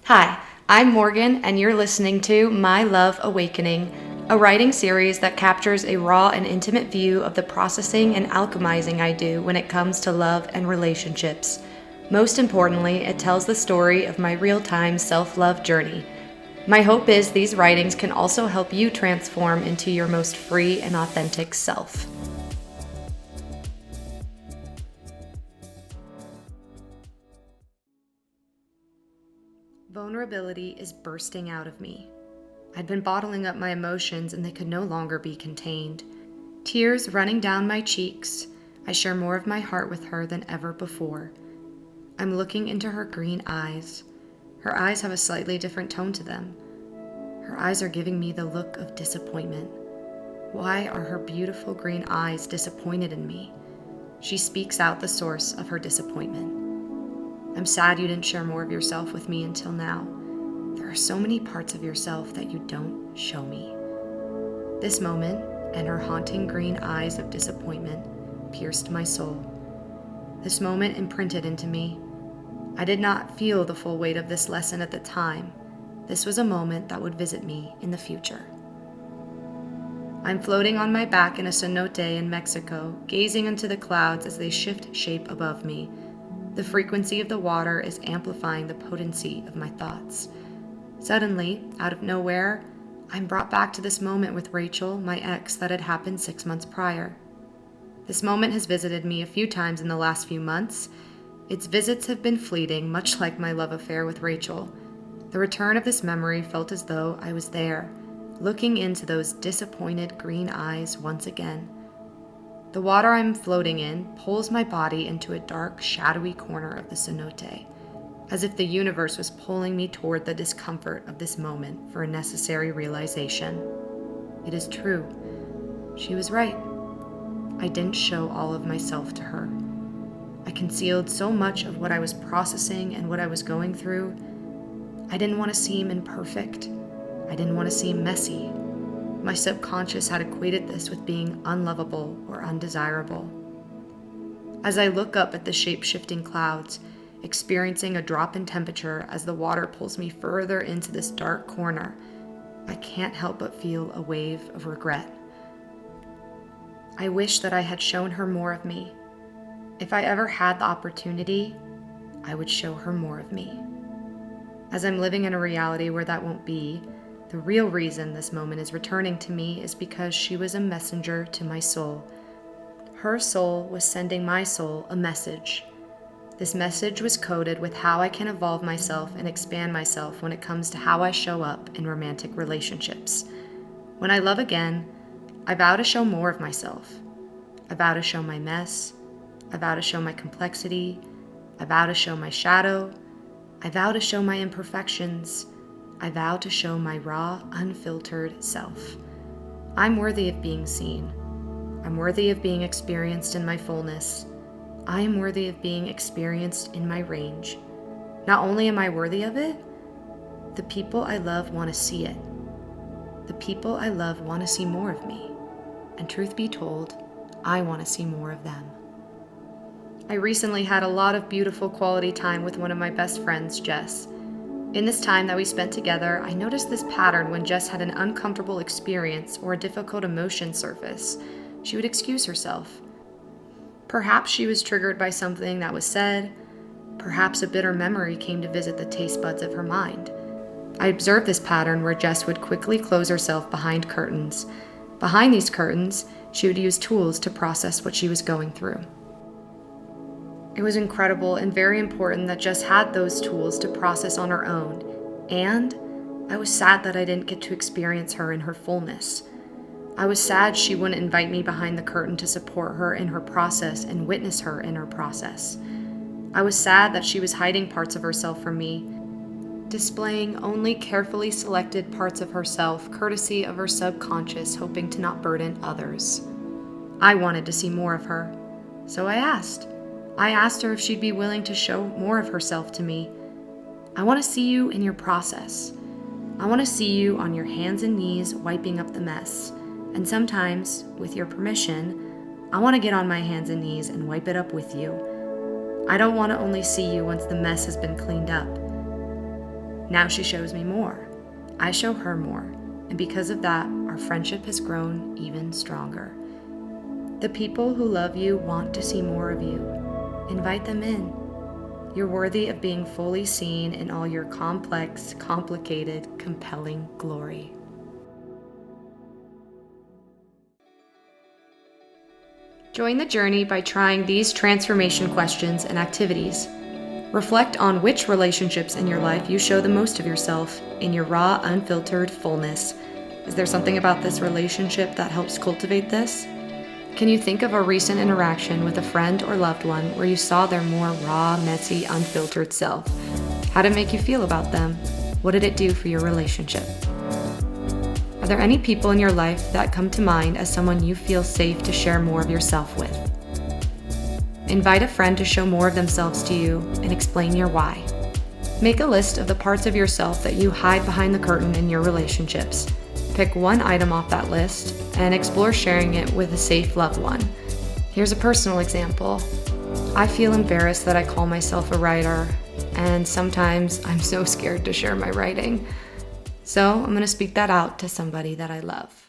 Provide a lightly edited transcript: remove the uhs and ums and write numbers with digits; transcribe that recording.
Hi, I'm Morgan, and you're listening to My Love Awakening, a writing series that captures a raw and intimate view of the processing and alchemizing I do when it comes to love and relationships. Most importantly, it tells the story of my real-time self-love journey. My hope is these writings can also help you transform into your most free and authentic self. Vulnerability is bursting out of me. I'd been bottling up my emotions and they could no longer be contained. Tears running down my cheeks, I share more of my heart with her than ever before. I'm looking into her green eyes. Her eyes have a slightly different tone to them. Her eyes are giving me the look of disappointment. Why are her beautiful green eyes disappointed in me? She speaks out the source of her disappointment. I'm sad you didn't share more of yourself with me until now. There are so many parts of yourself that you don't show me. This moment, and her haunting green eyes of disappointment, pierced my soul. This moment imprinted into me. I did not feel the full weight of this lesson at the time. This was a moment that would visit me in the future. I'm floating on my back in a cenote in Mexico, gazing into the clouds as they shift shape above me. The frequency of the water is amplifying the potency of my thoughts. Suddenly, out of nowhere, I'm brought back to this moment with Rachel, my ex, that had happened 6 months prior. This moment has visited me a few times in the last few months. Its visits have been fleeting, much like my love affair with Rachel. The return of this memory felt as though I was there, looking into those disappointed green eyes once again. The water I'm floating in pulls my body into a dark, shadowy corner of the cenote, as if the universe was pulling me toward the discomfort of this moment for a necessary realization. It is true. She was right. I didn't show all of myself to her. I concealed so much of what I was processing and what I was going through. I didn't want to seem imperfect. I didn't want to seem messy. My subconscious had equated this with being unlovable or undesirable. As I look up at the shape-shifting clouds, experiencing a drop in temperature as the water pulls me further into this dark corner, I can't help but feel a wave of regret. I wish that I had shown her more of me. If I ever had the opportunity, I would show her more of me. As I'm living in a reality where that won't be, the real reason this moment is returning to me is because she was a messenger to my soul. Her soul was sending my soul a message. This message was coded with how I can evolve myself and expand myself when it comes to how I show up in romantic relationships. When I love again, I vow to show more of myself. I vow to show my mess. I vow to show my complexity. I vow to show my shadow. I vow to show my imperfections. I vow to show my raw, unfiltered self. I'm worthy of being seen. I'm worthy of being experienced in my fullness. I am worthy of being experienced in my range. Not only am I worthy of it, the people I love want to see it. The people I love want to see more of me. And truth be told, I want to see more of them. I recently had a lot of beautiful quality time with one of my best friends, Jess. In this time that we spent together, I noticed this pattern when Jess had an uncomfortable experience or a difficult emotion surface. She would excuse herself. Perhaps she was triggered by something that was said. Perhaps a bitter memory came to visit the taste buds of her mind. I observed this pattern where Jess would quickly close herself behind curtains. Behind these curtains, she would use tools to process what she was going through. It was incredible and very important that Jess had those tools to process on her own, and I was sad that I didn't get to experience her in her fullness. I was sad she wouldn't invite me behind the curtain to support her in her process and witness her in her process. I was sad that she was hiding parts of herself from me, displaying only carefully selected parts of herself, courtesy of her subconscious, hoping to not burden others. I wanted to see more of her, so I asked. I asked her if she'd be willing to show more of herself to me. I want to see you in your process. I want to see you on your hands and knees wiping up the mess. And sometimes, with your permission, I want to get on my hands and knees and wipe it up with you. I don't want to only see you once the mess has been cleaned up. Now she shows me more. I show her more. And because of that, our friendship has grown even stronger. The people who love you want to see more of you. Invite them in. You're worthy of being fully seen in all your complex, complicated, compelling glory. Join the journey by trying these transformation questions and activities. Reflect on which relationships in your life you show the most of yourself in your raw, unfiltered fullness. Is there something about this relationship that helps cultivate this? Can you think of a recent interaction with a friend or loved one where you saw their more raw, messy, unfiltered self? How did it make you feel about them? What did it do for your relationship? Are there any people in your life that come to mind as someone you feel safe to share more of yourself with? Invite a friend to show more of themselves to you and explain your why. Make a list of the parts of yourself that you hide behind the curtain in your relationships. Pick one item off that list and explore sharing it with a safe loved one. Here's a personal example. I feel embarrassed that I call myself a writer, and sometimes I'm so scared to share my writing. So I'm going to speak that out to somebody that I love.